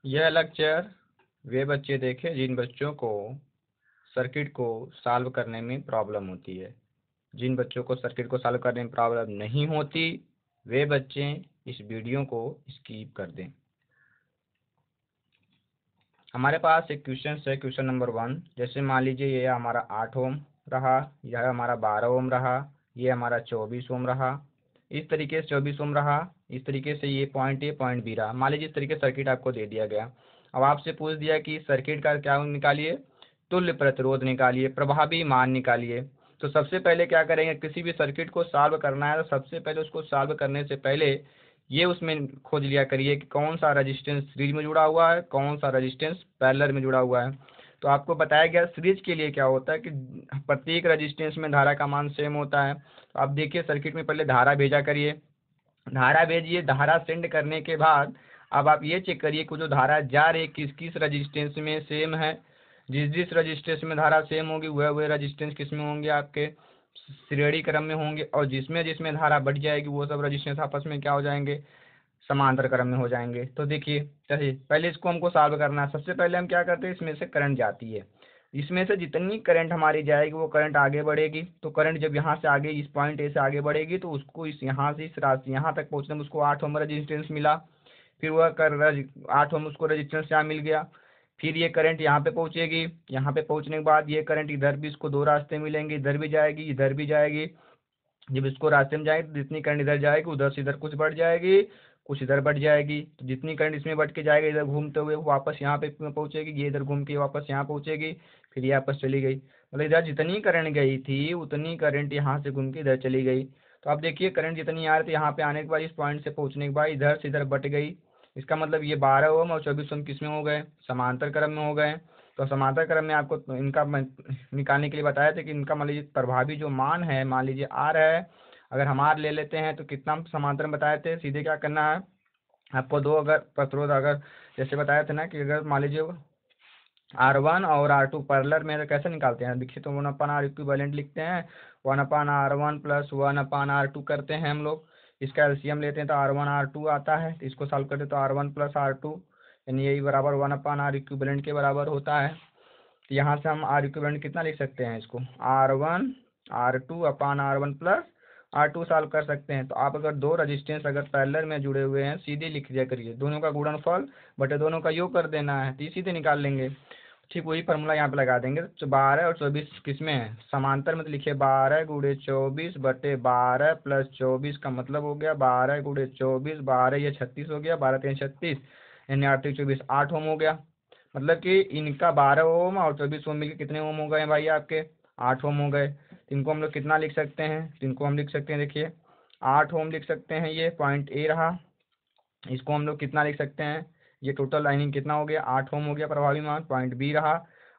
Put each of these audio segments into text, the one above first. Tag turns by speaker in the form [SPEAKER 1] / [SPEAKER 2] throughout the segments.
[SPEAKER 1] यह लेक्चर वे बच्चे देखें जिन बच्चों को सर्किट को सॉल्व करने में प्रॉब्लम होती है। जिन बच्चों को सर्किट को सॉल्व करने में प्रॉब्लम नहीं होती वे बच्चे इस वीडियो को स्किप कर दें। हमारे पास एक क्वेश्चन है, क्वेश्चन नंबर 1। जैसे मान लीजिए ये हमारा 8 ओम रहा, यह हमारा 12 ओम रहा, ये हमारा 24 ओम रहा, इस तरीके से 24 ओम रहा, इस तरीके से ये पॉइंट ए पॉइंट बी रहा। मान लीजिए इस तरीके सर्किट आपको दे दिया गया। अब आपसे पूछ दिया कि सर्किट का क्या निकालिए, तुल्य प्रतिरोध निकालिए, प्रभावी मान निकालिए। तो सबसे पहले क्या करेंगे, किसी भी सर्किट को सॉल्व करना है तो सबसे पहले उसको सॉल्व करने से पहले ये उसमें खोज लिया करिए कि कौन सा रेजिस्टेंस सीरीज में जुड़ा हुआ है, कौन सा रेजिस्टेंस पैरेलल में जुड़ा हुआ है। तो आपको बताया गया सीरीज के लिए क्या होता है कि प्रत्येक रेजिस्टेंस में धारा का मान सेम होता है। तो आप देखिए सर्किट में पहले धारा भेजा करिए, धारा भेजिए, धारा सेंड करने के बाद अब आप ये चेक करिए कि जो धारा जा रही है किस किस रजिस्टेंस में सेम है। जिस जिस रजिस्टेंस में धारा सेम होगी वह रजिस्टेंस किस में होंगे, आपके श्रेणी क्रम में होंगे। और जिसमें जिसमें धारा बढ़ जाएगी वो सब रजिस्टेंस आपस में क्या हो जाएंगे, समांतर क्रम में हो जाएंगे। तो देखिए चलिए पहले इसको हमको सॉल्व करना है। सबसे पहले हम क्या करते हैं, इसमें से करंट जाती है, इसमें से जितनी करंट हमारी जाएगी वो करंट आगे बढ़ेगी। तो करंट जब यहाँ से आगे इस पॉइंट ए से आगे बढ़ेगी तो उसको इस यहाँ से इस रास्ते यहाँ तक पहुँचने में उसको 8 ओम रेजिस्टेंस मिला। फिर वह 8 ओम उसको रेजिस्टेंस यहाँ मिल गया। फिर ये करंट यहाँ पे पहुँचेगी, यहाँ पे पहुँचने के बाद ये करंट इधर भी, इसको 2 रास्ते मिलेंगे, इधर भी जाएगी इधर भी जाएगी। जब इसको रास्ते में जाएगी तो जितनी करंट इधर जाएगी उधर से इधर कुछ बढ़ जाएगी, कुछ इधर बढ़ जाएगी। तो जितनी करंट इसमें बढ़ के जाएगी इधर घूमते हुए वापस यहाँ पे पहुँचेगी, ये इधर घूम के वापस यहाँ पहुँचेगी, फिर ये वापस चली गई। मतलब इधर जितनी करंट गई थी उतनी करंट यहाँ से घूम के इधर चली गई। तो आप देखिए करंट जितनी आ रही थी यहाँ पे आने के बाद इस पॉइंट से पहुँचने के बाद इधर से इधर बट गई। इसका मतलब ये 12 ओम और 24 ओम किस में हो गए, समांतर क्रम में हो गए। तो समांतर क्रम में आपको इनका निकालने के लिए बताया था कि इनका मान लीजिए प्रभावी जो मान है, मान लीजिए आर है, अगर हम आर ले लेते हैं तो कितना समांतर में बताए थे, सीधे क्या करना है आपको, दो अगर प्रतिरोध, अगर जैसे बताया था ना कि अगर मान लीजिए R1 और R2 पैरेलल में, तो कैसे निकालते हैं देखिए, तो 1/R इक्विवेलेंट लिखते हैं, 1/R1 प्लस 1/R2 करते हैं हम लोग। इसका एलसीएम लेते हैं तो R1 R2 आता है, तो इसको सॉल्व करते हैं तो R1 प्लस R2 यानी यही बराबर 1/R इक्विवेलेंट के बराबर होता है। तो यहाँ से हम R इक्विवेलेंट कितना लिख सकते हैं, इसको R1 R2/R1 plus R2 solve कर सकते हैं। तो आप अगर दो रजिस्टेंस अगर पैरेलल में जुड़े हुए हैं सीधे लिख दिया करिए, दोनों का गुणनफल बटे दोनों का योग कर देना है, तो सीधे निकाल लेंगे। ठीक वही फार्मूला यहाँ पे लगा देंगे। तो 12 और 24 किस में है, समांतर में, तो लिखिए 12 गुणे 24 बटे 12 प्लस 24 का मतलब हो गया 12 गुणे 24, 12 ये 36 हो गया, 12 3 36 यानी 8 24 8 ओम हो गया। मतलब कि इनका 12 ओम और 24 ओम मिलकर कितने ओम हो गए भाई आपके, 8 ओम हो गए। तो इनको हम लोग कितना लिख सकते हैं, तो इनको हम लिख सकते हैं, देखिए 8 ओम लिख सकते हैं, ये पॉइंट ए रहा। इसको हम लोग कितना लिख सकते हैं, ये टोटल लाइनिंग कितना हो गया, 8 ओम हो गया प्रभावी मान, पॉइंट बी रहा।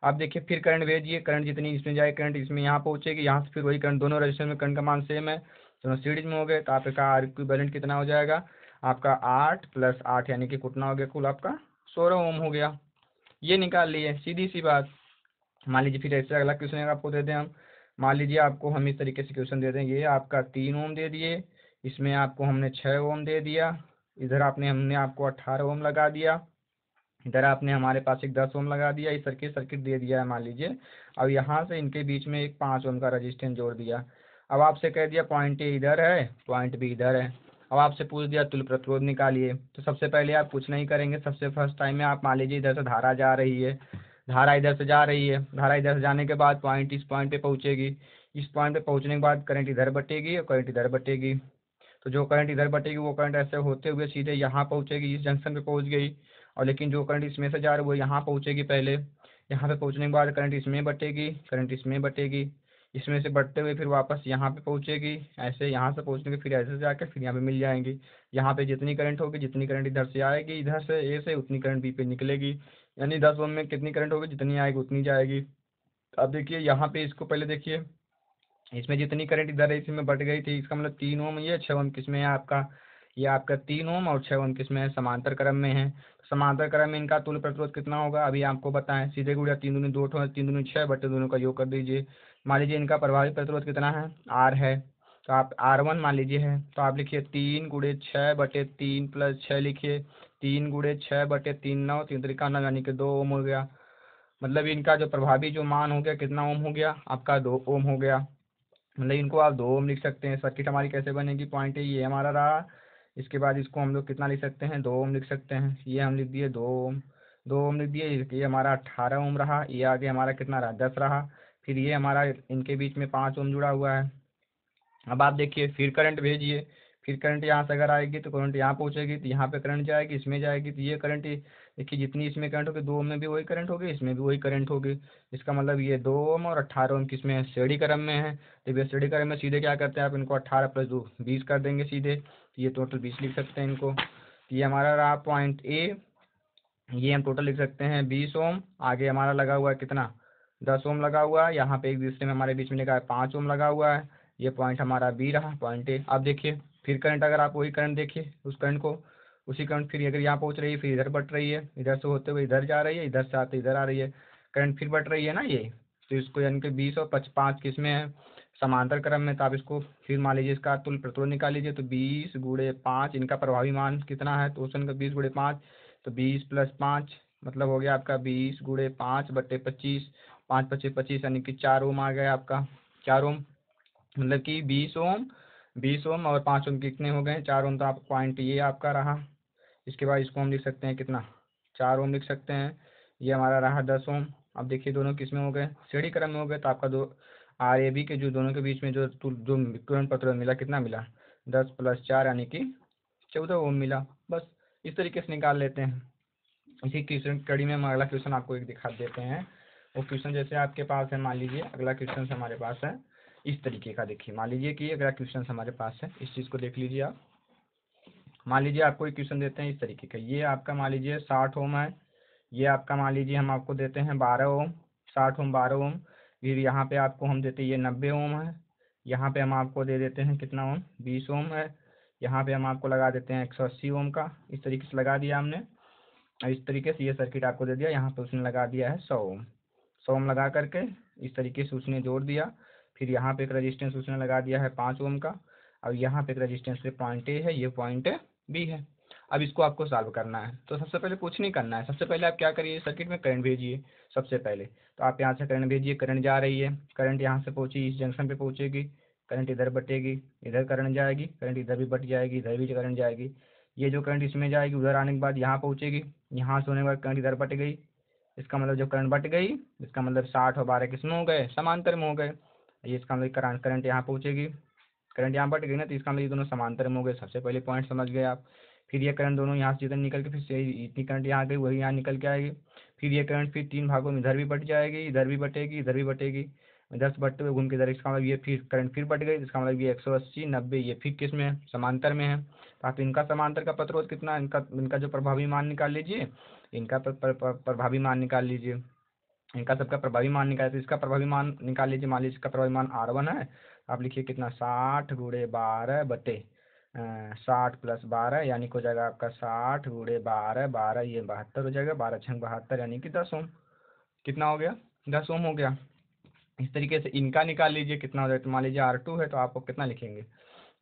[SPEAKER 1] अब देखिए फिर करंट भेजिए, करंट जितनी इसमें जाए करंट इसमें यहाँ पहुँचेगी, यहाँ से फिर वही करंट, दोनों रजिस्टर में करंट का मान सेम है, दोनों सीरीज में हो गए। तो आपका आर इक्विवेलेंट कितना हो जाएगा, आपका 8 प्लस 8 यानी कि कितना हो गया, कुल आपका 16 ओम हो गया। ये निकाल लिए, सीधी सी बात। मान लीजिए फिर ऐसे अगला क्वेश्चन आपको दे दें हम, मान लीजिए आपको हम इस तरीके से क्वेश्चन दे दें, ये आपका 3 ओम दे दिए, इसमें आपको हमने 6 ओम दे दिया, इधर हमने आपको 18 ओम लगा दिया, इधर आपने हमारे पास एक 10 ओम लगा दिया, इस सर्किट दे दिया है मान लीजिए। अब यहाँ से इनके बीच में एक 5 ओम का रजिस्टेंस जोड़ दिया। अब आपसे कह दिया पॉइंट ए इधर है, पॉइंट बी इधर है। अब आपसे पूछ दिया तुल्य प्रतिरोध निकालिए। तो सबसे पहले आप कुछ नहीं करेंगे, सबसे फर्स्ट टाइम में आप मान लीजिए इधर से धारा जा रही है, धारा इधर से जा रही है, धारा इधर से जाने के बाद पॉइंट इस पॉइंट पे पहुँचेगी, इस पॉइंट पे पहुँचने के बाद करंट इधर बटेगी और करंट इधर बटेगी। तो जो करंट इधर बटेगी वो करंट ऐसे होते हुए सीधे यहाँ पहुँचेगी, इस जंक्शन पे पहुँच गई। और लेकिन जो करंट इसमें से जा रही है वो यहाँ पहुँचेगी पहले, यहाँ पे पहुँचने के बाद करंट इसमें बटेगी, करंट इसमें बटेगी, इसमें से बढ़ते हुए फिर वापस यहाँ पे पहुँचेगी, ऐसे यहाँ से पहुँचने के फिर ऐसे जाकर फिर यहाँ पे मिल जाएंगी। यहाँ पे जितनी करंट होगी, जितनी करंट इधर से आएगी इधर से ए से, उतनी करंट बी पे निकलेगी। यानी 10 ओम में कितनी करंट होगी, जितनी आएगी उतनी जाएगी। अब देखिए यहाँ पे इसको पहले देखिए, इसमें जितनी करंट इधर है इसमें बढ़ गई थी, इसका मतलब 3 ओम, ये 6 ओम किसमें है आपका, ये आपका 3 ओम और 6 ओम किसमें है, समांतर क्रम में है। समांतर क्रम में इनका तुल्य प्रतिरोध कितना होगा, अभी आपको बताएं, सीधे गुणा 3 दूनी 2 3 दूनी 6 बटे दोनों का योग कर दीजिए। मान लीजिए इनका प्रभावी प्रतिरोध कितना है, आर है, तो आप R1 मान लीजिए है, तो आप लिखिए 3 गुणे 6 बटे 3 प्लस 6 लिखिए, 3 × 6/3 9, 3 × 9 यानी कि 2 ओम हो गया। मतलब इनका जो प्रभावी जो मान हो गया कितना ओम हो गया आपका 2 ओम हो गया। मतलब इनको आप 2 ओम लिख सकते हैं। सर्किट हमारी कैसे बनेगी, पॉइंट ये हमारा रहा। इसके बाद इसको हम लोग कितना लिख सकते हैं, 2 ओम लिख सकते हैं। ये हम लिख दिए 2 ओम, 2 ओम लिख दिए। ये हमारा 18 ओम रहा। ये आगे हमारा कितना रहा, 10 रहा। फिर ये हमारा इनके बीच में 5 ओम जुड़ा हुआ है। अब आप देखिए फिर करंट भेजिए। फिर करंट यहाँ से अगर आएगी तो करंट यहाँ पहुँचेगी, तो यहाँ पे करंट जाएगी, इसमें जाएगी, तो ये करंट देखिए जितनी इसमें करंट होगी 2 ओम में भी वही करंट होगी, इसमें भी वही करंट होगी। इसका मतलब ये 2 ओम और 18 ओम किसमें है, श्रेणी क्रम में है। तो ये श्रेणी क्रम में सीधे क्या करते हैं आप, इनको 18 + 2 20 कर देंगे सीधे। तो ये टोटल 20 लिख सकते हैं इनको। तो ये हमारा रहा पॉइंट ए। ये हम टोटल लिख सकते हैं 20 ओम। आगे हमारा लगा हुआ है कितना, 10 ओम लगा हुआ है। यहाँ पे एक दूसरे में हमारे बीच में लिखा है 5 ओम लगा हुआ है। ये पॉइंट हमारा बी रहा, पॉइंट ए। अब देखिए फिर करंट, अगर आप वही करंट देखिए उस करंट को, उसी करंट फिर अगर यहाँ पहुँच रही है, फिर इधर बढ़ रही है, इधर से होते हुए इधर जा रही है, इधर से आते इधर आ रही है, करंट फिर बढ़ रही है ना ये। तो इसको यानी कि 20 और 5 किस में है, समांतर क्रम में। तो आप इसको फिर मान लीजिए इसका तुल्य प्रतिरोध निकाल लीजिए। तो 20 × 5 इनका प्रभावी मान कितना है, तो उसका 20 × 5, तो 20 + 5 मतलब हो गया आपका 20 × 5/25। 5 × 5 = 25 यानी कि 4 ओम आ गया आपका, 4 ओम। मतलब कि 20 ओम, 20 ओम और 5 ओम कितने हो गए, 4 ओम। तो आप पॉइंट ये आपका रहा। इसके बाद इसको हम लिख सकते हैं कितना, 4 ओम लिख सकते हैं। ये हमारा रहा 10 ओम। अब देखिए दोनों किस में हो गए, श्रेणी क्रम में हो गए। तो आपका दो RAB के जो दोनों के बीच में जो तुल्य प्रतिरोध मिला कितना मिला, 10 + 4 यानी कि 14 ओम मिला। बस इस तरीके से निकाल लेते हैं। इसी क्वेश्चन कड़ी में हम अगला क्वेश्चन आपको एक दिखा देते हैं। वो क्वेश्चन जैसे आपके पास है, मान लीजिए अगला क्वेश्चन हमारे पास है इस तरीके का। देखिए मान लीजिए कि अगला क्वेश्चन हमारे पास है, इस चीज़ को देख लीजिए आप। मान लीजिए आपको एक क्वेश्चन देते हैं इस तरीके का। ये आपका मान लीजिए 60 ओम है। ये आपका मान लीजिए हम आपको देते हैं 12 ओम, 60 ओम 12 ओम। फिर यहाँ पे आपको हम देते हैं ये 90 ओम है। यहाँ पे हम आपको दे देते हैं कितना ओम, 20 ओम है। यहाँ पे हम आपको लगा देते हैं 180 ओम का। इस तरीके से लगा दिया हमने। और इस तरीके से ये सर्किट आपको दे दिया। यहाँ पे उसने लगा दिया है 100 ओम, 100 ओम लगा करके इस तरीके से उसने जोड़ दिया। फिर यहाँ पे एक रजिस्टेंस उसने लगा दिया है 5 ओम का। और यहाँ पे एक रजिस्टेंस पे पॉइंट ए है, ये पॉइंट बी है। अब इसको आपको सॉल्व करना है। तो सबसे पहले कुछ नहीं करना है, सबसे पहले आप क्या करिए, सर्किट में करंट भेजिए सबसे पहले। तो आप यहाँ से करंट भेजिए, करंट जा रही है, करंट यहाँ से पहुँची, इस जंक्शन पे पहुँचेगी, करंट इधर बटेगी, इधर करंट जाएगी, करंट इधर भी बट जाएगी, इधर भी करंट जाएगी। ये जो करंट इसमें जाएगी उधर आने के बाद यहाँ पहुँचेगी, यहाँ से होने के बाद करंट इधर बट गई। इसका मतलब जब करंट बट गई, इसका मतलब 60 और 12 किस में हो गए, समांतर में हो गए। ये इसका मतलब करंट यहाँ पहुँचेगी, करंट यहाँ बट गई ना, तो इसका मतलब ये दोनों समांतर में हो गए। सबसे पहले पॉइंट समझ गए आप। फिर ये करंट दोनों यहाँ से जिधर निकल के फिर से इतनी करंट यहाँ गई वही यहाँ निकल के आएगी। फिर ये करंट फिर 3 भागों में इधर भी बट जाएगी, इधर भी बटेगी, इधर भी बटेगी, इधर से बटते हुए घूम के इधर। इसका मतलब ये फिर करंट फिर बट गई, इसका मतलब ये 180 90 ये फिर किस में है, समांतर में है। तो आप इनका समांतर का प्रतिरोध कितना है, इनका जो प्रभावी मान निकाल लीजिए, इनका प्रभावी मान निकाल लीजिए। इनका सबका प्रभावी मान निकाले तो इसका प्रभावी मान निकाल लीजिए। मान लीजिए इसका प्रभावी मान R1 है। आप लिखिए कितना, 60 × 12 बटे 60 + 12 यानी कि हो जाएगा आपका 60 × 12, 12 ये 72 हो जाएगा, 12 × 72 यानी कि 10 ओम। कितना हो गया, 10 ओम हो गया। इस तरीके से इनका निकाल लीजिए कितना हो जाएगा। तो मान लीजिए R2 है, तो आपको कितना लिखेंगे,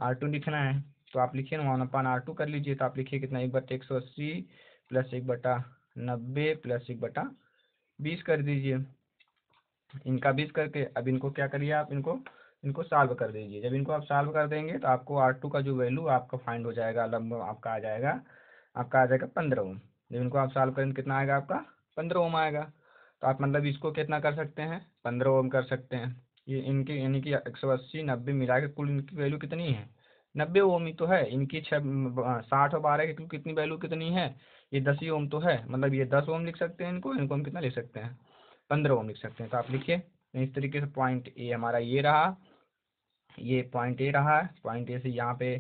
[SPEAKER 1] R2 लिखना है तो आप लिखिए ना 1/R2 कर लीजिए। तो आप लिखिए कितना, 1/180 + 1/90 + 1/20 कर दीजिए। इनका 20 करके अब इनको क्या करिए आप, इनको इनको सॉल्व कर दीजिए। जब इनको आप सॉल्व कर देंगे तो आपको R2 का जो वैल्यू आपका फाइंड हो जाएगा, लगभग आपका आ जाएगा, 15 ओम। जब इनको आप सॉल्व करेंगे कितना आएगा आपका, 15 ओम आएगा। तो आप मतलब इसको कितना कर सकते हैं, 15 ओम कर सकते हैं। ये इनकी यानी कि 180 90 मिला के कुल इनकी वैल्यू कितनी है, 90 ओम ही तो है। इनकी 60 और 12 की कितनी वैल्यू कितनी है, ये 10 ही ओम तो है। मतलब ये 10 ओम लिख सकते हैं, इनको इनको हम कितना लिख सकते हैं, 15 ओम लिख सकते हैं। तो आप लिखिए इस तरीके से। पॉइंट ए हमारा ये रहा, ये पॉइंट ए रहा है। पॉइंट ए से यहाँ पे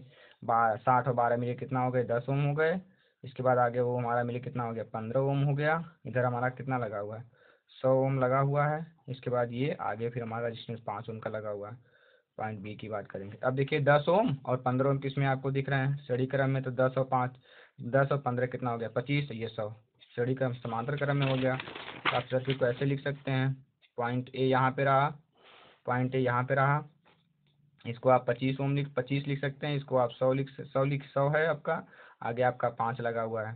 [SPEAKER 1] 60 और 12 मिले कितना हो गए, 10 ओम हो गए। इसके बाद आगे वो हमारा मिले कितना हो गया, 15 ओम हो गया। इधर हमारा कितना लगा हुआ है, 100 ओम लगा हुआ है। इसके बाद ये आगे फिर हमारा रजिस्टेंस 5 ओम का लगा हुआ है। पॉइंट बी की बात करेंगे। अब देखिए 10 ओम और 15 ओम किस में आपको दिख रहे हैं, श्रेणी क्रम में। तो 10 और 5, 10 और 15 कितना हो गया, 25, ये 100 श्रेणी क्रम समांतर क्रम में हो गया। तो आप सर्किट को ऐसे लिख सकते हैं। पॉइंट ए यहाँ पे रहा, पॉइंट ए यहाँ पे रहा, इसको आप 25 लिख सकते हैं। इसको आप 100 है आपका, आगे आपका 5 लगा हुआ है।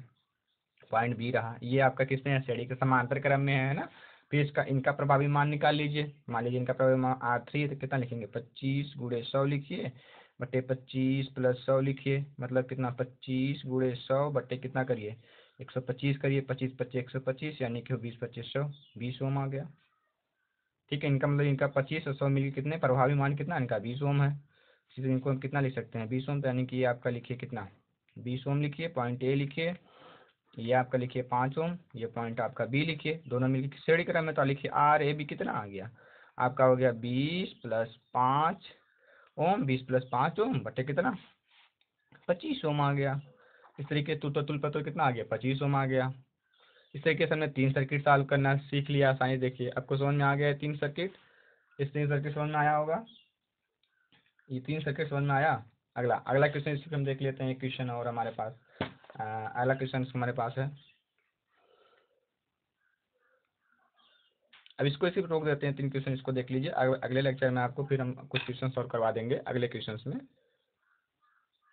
[SPEAKER 1] पॉइंट बी रहा, ये आपका किसमें है, श्रेणी के समांतर क्रम में है ना। फिर इसका इनका प्रभावी मान निकाल लीजिए। मान लीजिए इनका प्रभावी मान R3 है तो कितना लिखेंगे, 25 × 100 लिखिए बटे 25 + 100 लिखिए, मतलब कितना 25 × 100 बटे कितना करिए 125 करिए, 25 × 25 125, यानी कि 20 × 25 100, 20 ओम आ गया। ठीक है, इनका मतलब इनका 25 और 100 मिलकर कितने, प्रभावी मान कितना इनका 20 ओम है। इसी तरह इनको हम कितना लिख सकते हैं 20 ओम, तो यानी कि ये आपका लिखिए कितना 20 ओम लिखिए, पॉइंट ए लिखिए, ये आपका लिखिए 5 ओम, ये पॉइंट आपका बी लिखिए, दोनों मिलकर श्रेणी क्रम में, तो लिखिए आर ए बी कितना आ गया आपका, हो गया 20 + 5 ओम, 20 + 5 ओम बटे कितना 25 ओम आ गया। इस तरीके तुल पर तो कितना आ गया 25 ओम आ गया। इस तरीके से हमने 3 सर्किट सॉल्व करना सीख लिया आसानी। देखिए आपको समझ में आ गया है 3 सर्किट, इस 3 सर्किट समझ में आया होगा, ये 3 सर्किट समझ में आया। अगला अगला क्वेश्चन इसी पे हम देख लेते हैं, एक क्वेश्चन और हमारे पास, अगला क्वेश्चन हमारे पास है। अब इसको इसी पे रोक देते हैं, 3 क्वेश्चन इसको देख लीजिए, अगले लेक्चर में आपको फिर हम कुछ क्वेश्चन सॉल्व करवा देंगे अगले क्वेश्चन में।